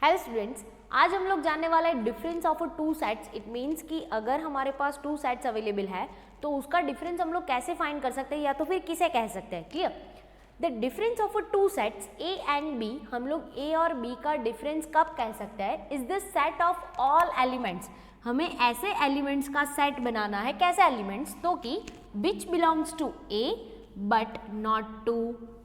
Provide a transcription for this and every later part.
Hello students, आज हम लोग जानने वाला है difference of two sets. It means कि अगर हमारे पास टू सेट्स अवेलेबल है तो उसका डिफरेंस हम लोग कैसे फाइंड कर सकते हैं या तो फिर किसे कह सकते हैं। Clear? The difference of two sets A and B, हम लोग ए और बी का डिफरेंस कब कह सकते हैं? Is the set of all elements. हमें ऐसे एलिमेंट्स का सेट बनाना है। कैसे एलिमेंट्स? तो कि which belongs to A but not to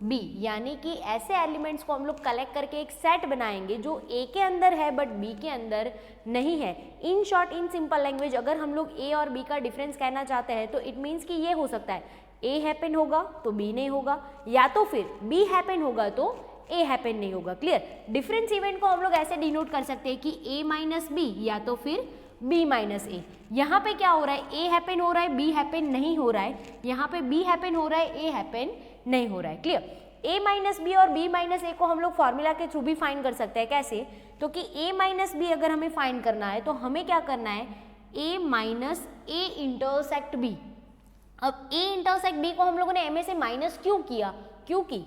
B, यानी कि ऐसे एलिमेंट्स को हम लोग कलेक्ट करके एक सेट बनाएंगे जो ए के अंदर है बट बी के अंदर नहीं है। In short, in simple language, अगर हम लोग ए और बी का डिफरेंस कहना चाहते हैं तो इट मीन्स कि ये हो सकता है ए हैपन होगा तो बी नहीं होगा, या तो फिर बी हैपन होगा तो ए हैपन नहीं होगा। क्लियर? डिफरेंस इवेंट को हम लोग ऐसे डिनोट कर सकते हैं कि ए माइनस बी या तो फिर बी माइनस ए। यहाँ पे क्या हो रहा है? ए हैपन हो रहा है, बी हैपन नहीं हो रहा है। यहाँ पे बी हैपन हो रहा है, ए हैपन नहीं हो रहा है। क्लियर? ए माइनस बी और बी माइनस ए को हम लोग फॉर्मूला के थ्रू भी फाइंड कर सकते हैं। कैसे? तो कि ए माइनस बी अगर हमें फाइंड करना है तो हमें क्या करना है? ए माइनस ए इंटरसेक्ट बी। अब ए इंटरसेक्ट बी को हम लोगों ने एम से माइनस क्यों किया? क्योंकि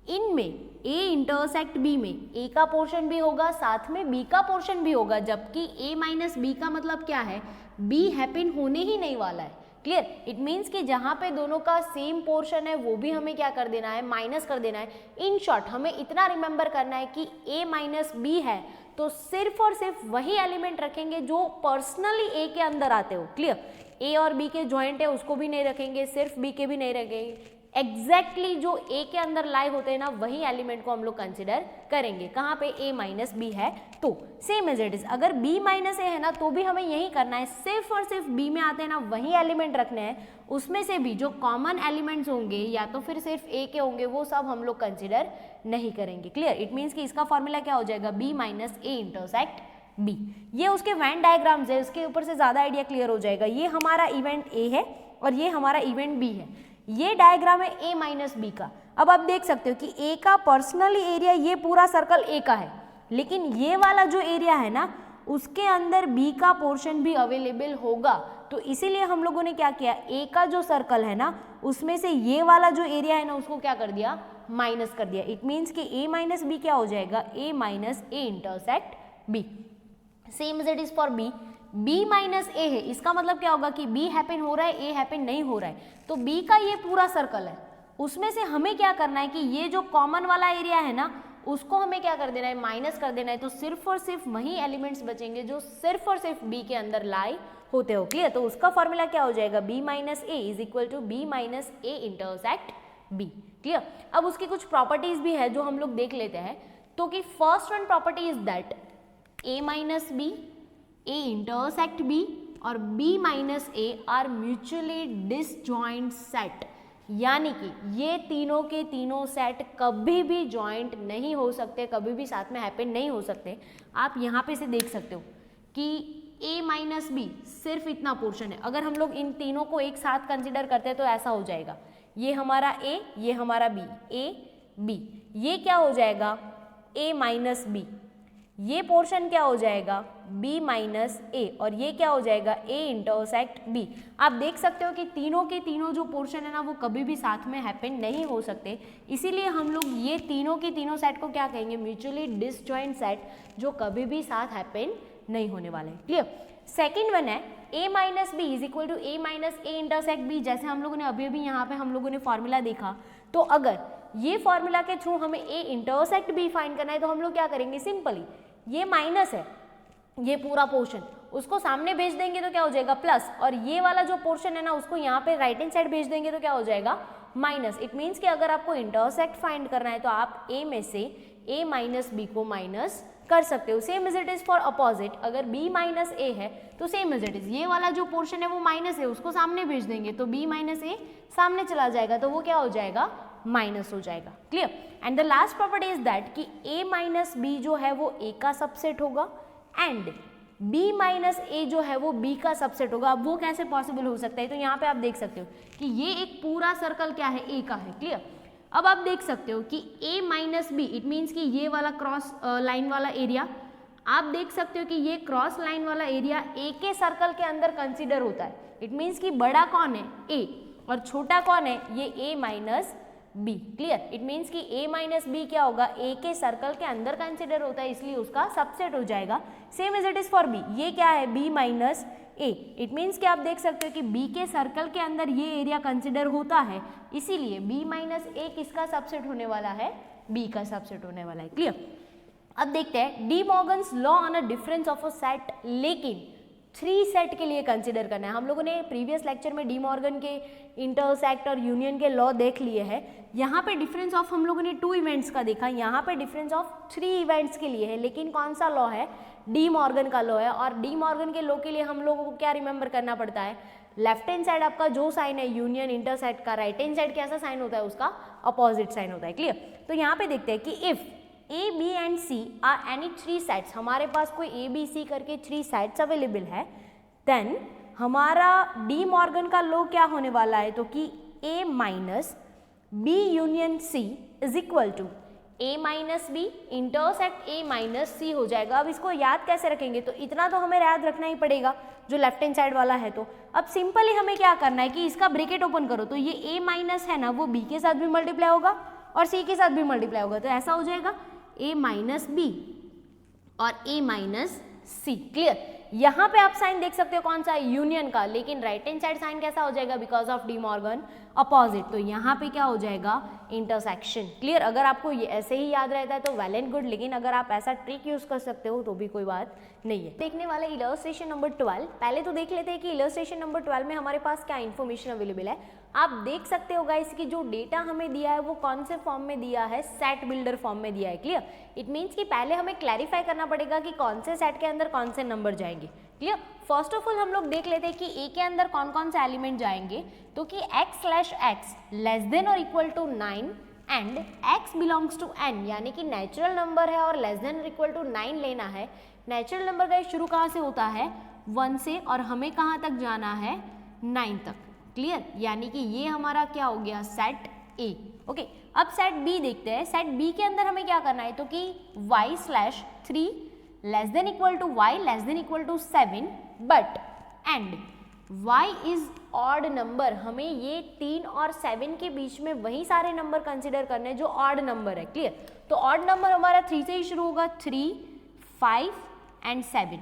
इनमें ए इंटरसेक्ट बी में ए का पोर्शन भी होगा, साथ में बी का पोर्शन भी होगा, जबकि ए माइनस बी का मतलब क्या है? बी हैपन होने ही नहीं वाला है। क्लियर? इट मीन्स कि जहाँ पे दोनों का सेम पोर्शन है वो भी हमें क्या कर देना है? माइनस कर देना है। इन शॉर्ट, हमें इतना रिमेंबर करना है कि ए माइनस बी है तो सिर्फ और सिर्फ वही एलिमेंट रखेंगे जो पर्सनली ए के अंदर आते हो। क्लियर? ए और बी के जॉइंट है उसको भी नहीं रखेंगे, सिर्फ बी के भी नहीं रखेंगे। एग्जैक्टली जो ए के अंदर लाई होते हैं ना, वही एलिमेंट को हम लोग कंसिडर करेंगे। कहाँ पे? ए माइनस बी है तो सेम एज इट इज। अगर बी माइनस ए है ना तो भी हमें यही करना है, सिर्फ और सिर्फ बी में आते हैं ना वही एलिमेंट रखने हैं। उसमें से भी जो कॉमन एलिमेंट्स होंगे या तो फिर सिर्फ ए के होंगे वो सब हम लोग कंसिडर नहीं करेंगे। क्लियर? इट मीन्स कि इसका फॉर्मूला क्या हो जाएगा? B minus A intersect B. ये उसके वेन डायग्राम्स है, उसके ऊपर से ज्यादा आइडिया क्लियर हो जाएगा। ये हमारा इवेंट ए है और ये हमारा इवेंट बी है। ये डायग्राम है ए माइनस बी का। अब आप देख सकते हो कि ए का पर्सनली एरिया, ये पूरा सर्कल ए का है, लेकिन ये वाला जो एरिया है ना उसके अंदर बी का पोर्शन भी अवेलेबल होगा। तो इसीलिए हम लोगों ने क्या किया? ए का जो सर्कल है ना उसमें से ये वाला जो एरिया है ना उसको क्या कर दिया? माइनस कर दिया। इट मीन्स कि ए माइनस बी क्या हो जाएगा? A minus A intersect B. Same as it is for B. B minus A है, इसका मतलब क्या होगा कि बी हैपन हो रहा है, ए हैपन नहीं हो रहा है। तो बी का ये पूरा सर्कल है, उसमें से हमें क्या करना है कि ये जो कॉमन वाला एरिया है ना उसको हमें क्या कर देना है? माइनस कर देना है। तो सिर्फ और सिर्फ वही एलिमेंट्स बचेंगे जो सिर्फ और सिर्फ बी के अंदर लाई होते हो। क्लियर? तो उसका फॉर्मूला क्या हो जाएगा? B minus A is equal to B minus A intersect B. Clear? अब उसकी कुछ प्रॉपर्टीज भी है जो हम लोग देख लेते हैं। तो कि first one property is that A minus B, A intersect B और B minus A are mutually disjoint set, यानी कि ये तीनों के तीनों सेट कभी भी जॉइंट नहीं हो सकते, कभी भी साथ में हैपन नहीं हो सकते। आप यहाँ पे से देख सकते हो कि ए माइनस बी सिर्फ इतना पोर्शन है। अगर हम लोग इन तीनों को एक साथ कंसिडर करते हैं तो ऐसा हो जाएगा, ये हमारा ए, ये हमारा बी, ए बी। ये क्या हो जाएगा? A minus B. ये पोर्शन क्या हो जाएगा? b माइनस ए, और ये क्या हो जाएगा? a intersect b। आप देख सकते हो कि तीनों के तीनों जो पोर्शन है ना वो कभी भी साथ में हैपन नहीं हो सकते। इसीलिए हम लोग ये तीनों के तीनों सेट को क्या कहेंगे? म्यूचुअली डिसजॉइंट सेट, जो कभी भी साथ हैपन नहीं होने वाले। क्लियर? सेकेंड वन है a minus B is equal to A minus A intersect B. जैसे हम लोगों ने अभी अभी यहाँ पे हम लोगों ने फॉर्मूला देखा, तो अगर ये फॉर्मूला के थ्रू हमें a इंटरसेक्ट बी फाइंड करना है तो हम लोग क्या करेंगे? सिंपली ये माइनस है, ये पूरा पोर्शन उसको सामने भेज देंगे तो क्या हो जाएगा? प्लस, और ये वाला जो पोर्शन है ना उसको यहाँ पे राइट हैंड साइड भेज देंगे तो क्या हो जाएगा? माइनस। इट मीन्स कि अगर आपको इंटरसेक्ट फाइंड करना है तो आप a में से a माइनस बी को माइनस कर सकते हो। Same is it is for opposite. अगर b माइनस ए है तो सेम इज इट इज, ये वाला जो पोर्शन है वो माइनस है, उसको सामने भेज देंगे तो b माइनस ए सामने चला जाएगा तो वो क्या हो जाएगा? माइनस हो जाएगा। Clear? And the last property is that कि a माइनस बी जो है वो a का सबसेट होगा एंड b माइनस ए जो है वो b का सबसेट होगा। अब वो कैसे पॉसिबल हो सकता है? तो यहाँ पे आप देख सकते हो कि ये एक पूरा सर्कल क्या है? a का है। क्लियर? अब आप देख सकते हो कि a minus B, it means कि ये वाला क्रॉस लाइन वाला एरिया, आप देख सकते हो कि ये क्रॉस लाइन वाला एरिया a के सर्कल के अंदर कंसिडर होता है। इट मीन्स कि बड़ा कौन है? a, और छोटा कौन है? ये a minus B. Clear? It means कि a माइनस बी क्या होगा, a के सर्कल के अंदर कंसिडर होता है, इसलिए उसका सबसेट हो जाएगा। Same as it is for b, ये क्या है, b minus a। It means कि आप देख सकते हो कि b के सर्कल के अंदर ये एरिया कंसिडर होता है, इसीलिए b माइनस a किसका सबसेट होने वाला है, b का सबसेट होने वाला है। क्लियर? अब देखते हैं D Morgan's law on a difference of a set, लेकिन 3 सेट के लिए कंसिडर करना है। हम लोगों ने प्रीवियस लेक्चर में डी मॉर्गन के इंटरसेक्ट और यूनियन के लॉ देख लिए हैं। यहाँ पे डिफरेंस ऑफ हम लोगों ने 2 इवेंट्स का देखा, यहाँ पे डिफरेंस ऑफ 3 इवेंट्स के लिए है, लेकिन कौन सा लॉ है, डी मॉर्गन का लॉ है। और डी मॉर्गन के लॉ के लिए हम लोगों को क्या रिमेंबर करना पड़ता है, लेफ्ट हैंड साइड आपका जो साइन है यूनियन इंटरसेक्ट का, राइट हैंड साइड कैसा साइन होता है, उसका अपोजिट साइन होता है। क्लियर? तो यहाँ पे देखते हैं कि if A, B and C are any 3 sets, हमारे पास कोई A, B, C करके 3 सेट्स अवेलेबल है, देन हमारा डी मॉर्गन का लॉ क्या होने वाला है, तो कि A minus B union C is equal to A minus B intersect A minus C हो जाएगा। अब इसको याद कैसे रखेंगे, तो इतना तो हमें याद रखना ही पड़ेगा जो लेफ्ट हैंड साइड वाला है। तो अब सिंपली हमें क्या करना है कि इसका ब्रैकेट ओपन करो, तो ये A माइनस है ना, वो B के साथ भी मल्टीप्लाई होगा और C के साथ भी मल्टीप्लाई होगा, तो ऐसा हो जाएगा A माइनस B और A माइनस C। क्लियर? यहाँ पे आप साइन देख सकते हो कौन सा है, यूनियन का, लेकिन राइट हैंड साइड साइन कैसा हो जाएगा, because of De Morgan opposite, तो यहाँ पे क्या हो जाएगा, इंटरसेक्शन। क्लियर? अगर आपको ये ऐसे ही याद रहता है तो वेल एंड गुड, लेकिन अगर आप ऐसा ट्रिक यूज कर सकते हो तो भी कोई बात नहीं है। देखने वाले इलस्ट्रेशन नंबर 12, पहले तो देख लेते हैं कि इलस्ट्रेशन नंबर 12 में हमारे पास क्या इन्फॉर्मेशन अवेलेबल है। आप देख सकते हो गाइस कि जो डेटा हमें दिया है वो कौन से फॉर्म में दिया है, सेट बिल्डर फॉर्म में दिया है। क्लियर? इट मीन्स कि पहले हमें क्लैरिफाई करना पड़ेगा कि कौन से सेट के अंदर कौन से नंबर जाएंगे। क्लियर? फर्स्ट ऑफ ऑल हम लोग देख लेते हैं कि ए के अंदर कौन कौन से एलिमेंट जाएंगे, तो कि x/x लेस देन और equal to 9 and x belongs to n, यानी कि नेचुरल नंबर है और लेस देन और इक्वल टू 9 लेना है। नेचुरल नंबर का शुरू कहाँ से होता है, 1 से, और हमें कहाँ तक जाना है, 9 तक। क्लियर? यानी कि ये हमारा क्या हो गया, सेट ए। ओके, अब सेट बी देखते हैं। सेट बी के अंदर हमें क्या करना है, तो कि y/3 less than equal to y less than equal to 7, but and y is odd number. हमें ये 3 और 7 के बीच में वही सारे नंबर कंसिडर करने हैं जो ऑड नंबर है। क्लियर? तो ऑड नंबर हमारा 3 से ही शुरू होगा, 3, 5 एंड 7।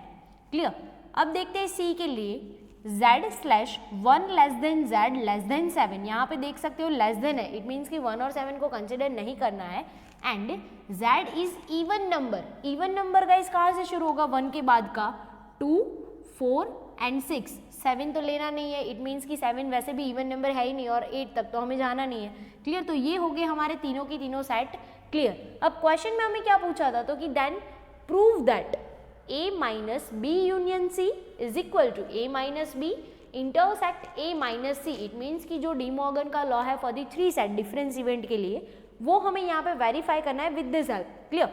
क्लियर? अब देखते हैं सी के लिए, z/1 less than z less than 7, यहाँ पे देख सकते हो लेस देन है, इट मीन्स कि 1 और 7 को कंसिडर नहीं करना है। And z is even number. Even number guys कहाँ से शुरू होगा, 1 के बाद का, 2, 4 एंड 6, 7 तो लेना नहीं है, इट मीन्स कि 7 वैसे भी इवन नंबर है ही नहीं, और 8 तक तो हमें जाना नहीं है। क्लियर? तो ये हो गए हमारे तीनों की तीनों सेट। क्लियर? अब क्वेश्चन में हमें क्या पूछा था, तो कि then prove that A minus B union C is equal to A minus B intersect A minus C। It means कि जो डी मॉर्गन का लॉ है for the 3 set difference event के लिए, वो हमें यहाँ पे वेरीफाई करना है विद दिस हेल्प। क्लियर?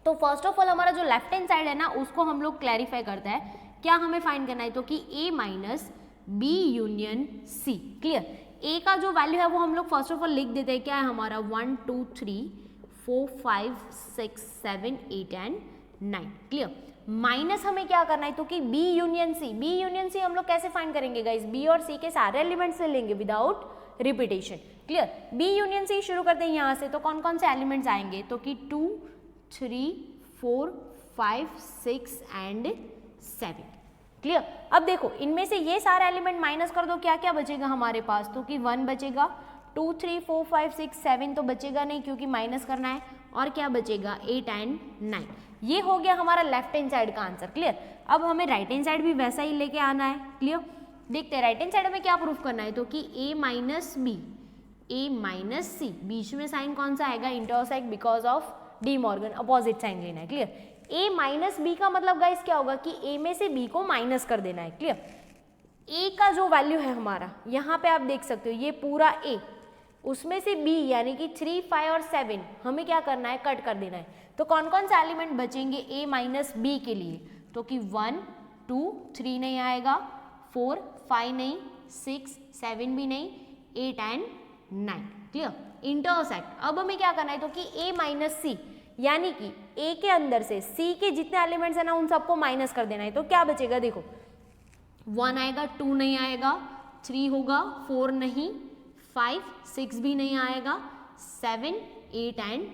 तो फर्स्ट ऑफ ऑल हमारा जो लेफ्ट हैंड साइड है ना, उसको हम लोग क्लैरिफाई करते हैं। क्या हमें फाइंड करना है, तो कि A minus B union C। Clear? A का जो वैल्यू है वो हम लोग फर्स्ट ऑफ ऑल लिख देते हैं। क्या है हमारा, 1, 2, 3, 4, 5, 6, 7, 8 एंड 9। क्लियर? माइनस हमें क्या करना है, तो कि B union C। B union C हम लोग कैसे फाइंड करेंगे गाइस, B और C के सारे एलिमेंट्स ले लेंगे without repetition. Clear? B union C शुरू करते हैं यहाँ से, तो कौन कौन से एलिमेंट्स आएंगे, तो कि 2, 3, 4, 5, 6 एंड 7। क्लियर? अब देखो इनमें से ये सारे एलिमेंट माइनस कर दो, क्या क्या बचेगा हमारे पास, तो कि 1 बचेगा, 2, 3, 4, 5, 6, 7 तो बचेगा नहीं क्योंकि माइनस करना है, और क्या बचेगा, 8 एंड 9। ये हो गया हमारा लेफ्ट हैंड साइड का आंसर। क्लियर? अब हमें राइट हैंड साइड भी वैसा ही लेके आना है। क्लियर? देखते हैं राइट हैंड साइड में क्या प्रूफ करना है, तो कि A minus B, A minus C, बीच में साइन कौन सा आएगा, intersect, because of De Morgan opposite sign लेना है। क्लियर? A माइनस B का मतलब गाइस क्या होगा कि A में से B को माइनस कर देना है। क्लियर? A का जो वैल्यू है हमारा, यहाँ पे आप देख सकते हो ये पूरा A, उसमें से B यानी कि 3, 5 और 7 हमें क्या करना है, कट कर देना है। तो कौन कौन से एलिमेंट बचेंगे A माइनस B के लिए, तो कि 1, 2, 3 नहीं आएगा, 4, 5 नहीं, 6, 7 भी नहीं, 8 एंड 9। क्लियर? इंटरसेक्ट। अब हमें क्या करना है, तो कि A माइनस C यानी कि A के अंदर से C के जितने एलिमेंट्स है ना उन सबको माइनस कर देना है। तो क्या बचेगा, देखो 1 आएगा, 2 नहीं आएगा, 3 होगा, 4 नहीं, 5, 6 भी नहीं आएगा, 7, 8 एंड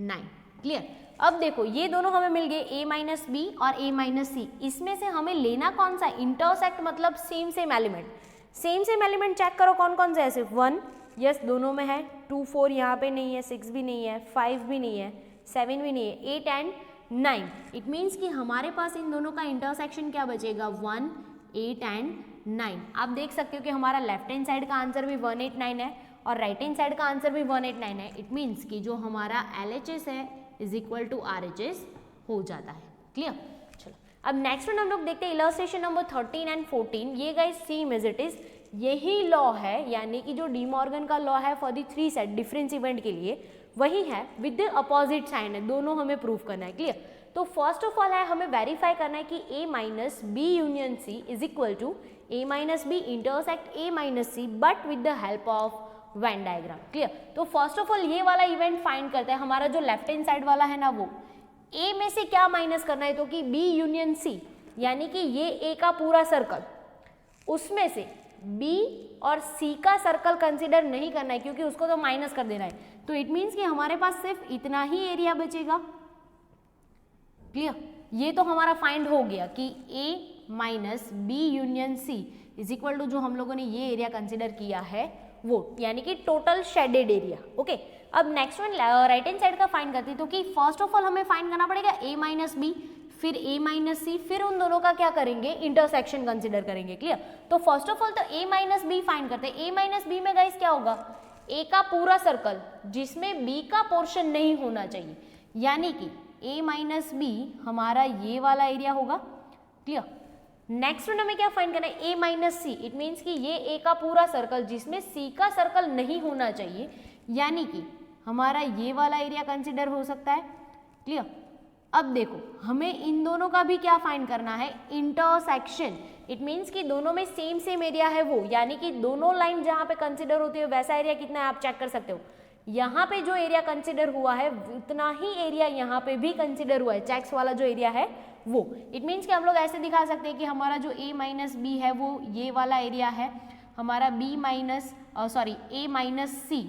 9। क्लियर। अब देखो ये दोनों हमें मिल गए a माइनस बी और a माइनस सी। इसमें से हमें लेना कौन सा, इंटरसेक्ट मतलब same element. Same element check करो कौन कौन से है। सिर्फ 1 यस दोनों में है, 2 4 यहाँ पे नहीं है, 6 भी नहीं है, 5 भी नहीं है, 7 भी नहीं है, 8 एंड 9। इट मीन्स कि हमारे पास इन दोनों का इंटरसेक्शन क्या बचेगा, 1, 8 एंड 9। आप देख सकते हो कि हमारा लेफ्ट हैंड साइड का आंसर भी 189 है और राइट हैंड साइड का आंसर भी 189 है। इट मीन्स कि जो हमारा LHS है इज इक्वल टू RHS हो जाता है। क्लियर। चलो अब नेक्स्ट वन हम लोग देखते हैं इलस्ट्रेशन नंबर 13 एंड 14। ये guys same as it is यही लॉ है, यानी कि जो डी मॉर्गन का लॉ है for the 3 set difference event के लिए वही है, विद द अपोजिट साइन है, दोनों हमें प्रूव करना है। क्लियर। तो फर्स्ट ऑफ ऑल है हमें वेरीफाई करना है कि a minus B union C is equal to a minus B intersect a minus C but with the help of Venn diagram. Clear. तो फर्स्ट ऑफ ऑल ये वाला event find करते हैं। हमारा जो लेफ्ट हैंड साइड वाला है ना वो a में से क्या माइनस करना है, तो कि b यूनियन c, यानी कि ये a का पूरा सर्कल, उसमें से b और c का सर्कल कंसीडर नहीं करना है क्योंकि उसको तो माइनस कर देना है। तो इट मीन्स कि हमारे पास सिर्फ इतना ही एरिया बचेगा। क्लियर। ये तो हमारा फाइंड हो गया कि a minus B union c is equal to जो हम लोगों ने ये एरिया कंसीडर किया है वो, यानी कि टोटल शेडेड एरिया। ओके। अब next one right hand side का फाइंड करते हैं। तो कि फर्स्ट ऑफ ऑल हमें फाइंड करना पड़ेगा a माइनस बी, फिर a माइनस सी, फिर उन दोनों का क्या करेंगे, इंटरसेक्शन कंसीडर करेंगे। क्लियर। तो फर्स्ट ऑफ ऑल तो a माइनस बी फाइंड करते हैं। a माइनस बी में गाइस क्या होगा, a का पूरा सर्कल जिसमें b का पोर्शन नहीं होना चाहिए, यानी कि a माइनस बी हमारा ये वाला एरिया होगा। क्लियर। नेक्स्ट वन हमें क्या फाइंड करना है, a minus C. It means कि ये a का पूरा सर्कल जिसमें c का सर्कल नहीं होना चाहिए, यानी कि हमारा ये वाला एरिया कंसिडर हो सकता है। क्लियर। अब देखो हमें इन दोनों का भी क्या फाइंड करना है, इंटरसेक्शन। इट मीन्स कि दोनों में सेम एरिया है वो, यानी कि दोनों लाइन जहाँ पे कंसिडर होती है वैसा एरिया कितना है आप चेक कर सकते हो। यहाँ पे जो एरिया कंसिडर हुआ है उतना ही एरिया यहाँ पे भी कंसिडर हुआ है, चेक्स वाला जो एरिया है वो। इट मीन्स कि हम लोग ऐसे दिखा सकते हैं कि हमारा जो a माइनस बी है वो ये वाला एरिया है, हमारा b माइनस a माइनस सी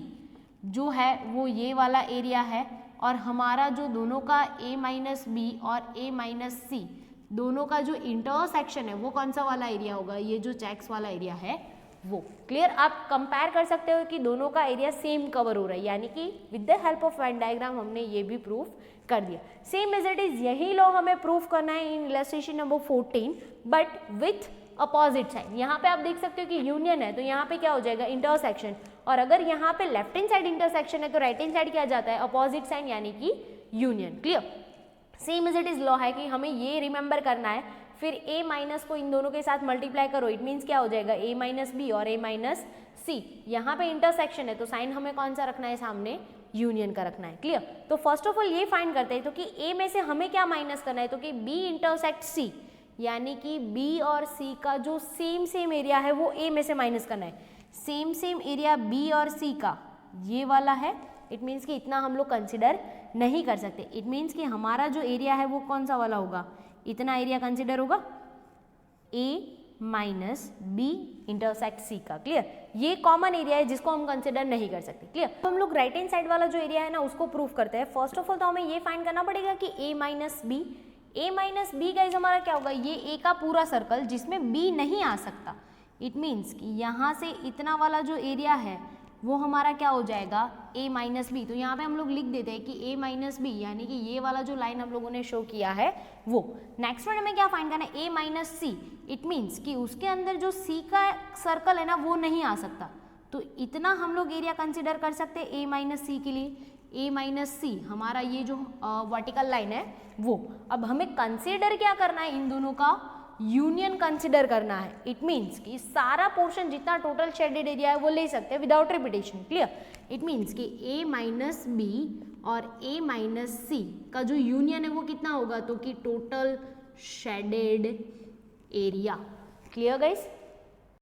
जो है वो ये वाला एरिया है, और हमारा जो दोनों का a माइनस बी और a माइनस सी दोनों का जो इंटरसेक्शन है वो कौन सा वाला एरिया होगा, ये जो चेक्स वाला एरिया है वो। क्लियर। आप कंपेयर कर सकते हो कि दोनों का एरिया सेम कवर हो रहा है, यानी कि with the help of Venn diagram हमने ये भी प्रूफ कर दिया। सेम एज इट इज यही लॉ हमें प्रूफ करना है in illustration number 14 but with opposite side. यहाँ पे आप देख सकते हो कि यूनियन है तो यहाँ पे क्या हो जाएगा, इंटरसेक्शन, और अगर यहाँ पे लेफ्ट हैंड साइड इंटरसेक्शन है तो राइट हैंड साइड क्या जाता है, अपोजिट साइड, यानी कि union. Clear. Same as it is law है कि हमें ये रिमेंबर करना है, फिर a माइनस को इन दोनों के साथ मल्टीप्लाई करो। इट मीन्स क्या हो जाएगा, a माइनस बी और a माइनस सी। यहाँ पे इंटरसेक्शन है तो साइन हमें कौन सा रखना है, सामने यूनियन का रखना है। क्लियर। तो फर्स्ट ऑफ ऑल ये फाइंड करते हैं तो कि a में से हमें क्या माइनस करना है, तो कि b इंटरसेक्ट c, यानी कि b और c का जो सेम एरिया है वो a में से माइनस करना है। सेम एरिया b और c का ये वाला है। इट मीन्स कि इतना हम लोग कंसिडर नहीं कर सकते। इट मीन्स कि हमारा जो एरिया है वो कौन सा वाला होगा, इतना एरिया कंसिडर होगा a minus B intersect c का। क्लियर। ये कॉमन एरिया है जिसको हम कंसिडर नहीं कर सकते। क्लियर। तो हम लोग राइट हैंड साइड वाला जो एरिया है ना उसको प्रूफ करते हैं। फर्स्ट ऑफ ऑल तो हमें ये फाइंड करना पड़ेगा कि a माइनस बी गाइज हमारा क्या होगा, ये a का पूरा सर्कल जिसमें b नहीं आ सकता। इट मीन्स कि यहाँ से इतना वाला जो एरिया है वो हमारा क्या हो जाएगा, a माइनस बी। तो यहाँ पे हम लोग लिख देते हैं कि a माइनस बी, यानी कि ये वाला जो लाइन हम लोगों ने शो किया है वो। नेक्स्ट वन हमें क्या फाइंड करना है, a minus C. It means कि उसके अंदर जो c का सर्कल है ना वो नहीं आ सकता, तो इतना हम लोग एरिया कंसिडर कर सकते हैं a माइनस सी के लिए। a माइनस सी हमारा ये जो वर्टिकल लाइन है वो। अब हमें कंसिडर क्या करना है, इन दोनों का यूनियन कंसिडर करना है। इट मीन्स कि सारा पोर्शन जितना टोटल शेडेड एरिया है वो ले सकते हैं without repetition. Clear. It means कि a माइनस बी और a माइनस सी का जो यूनियन है वो कितना होगा, तो कि total shaded area. Clear guys.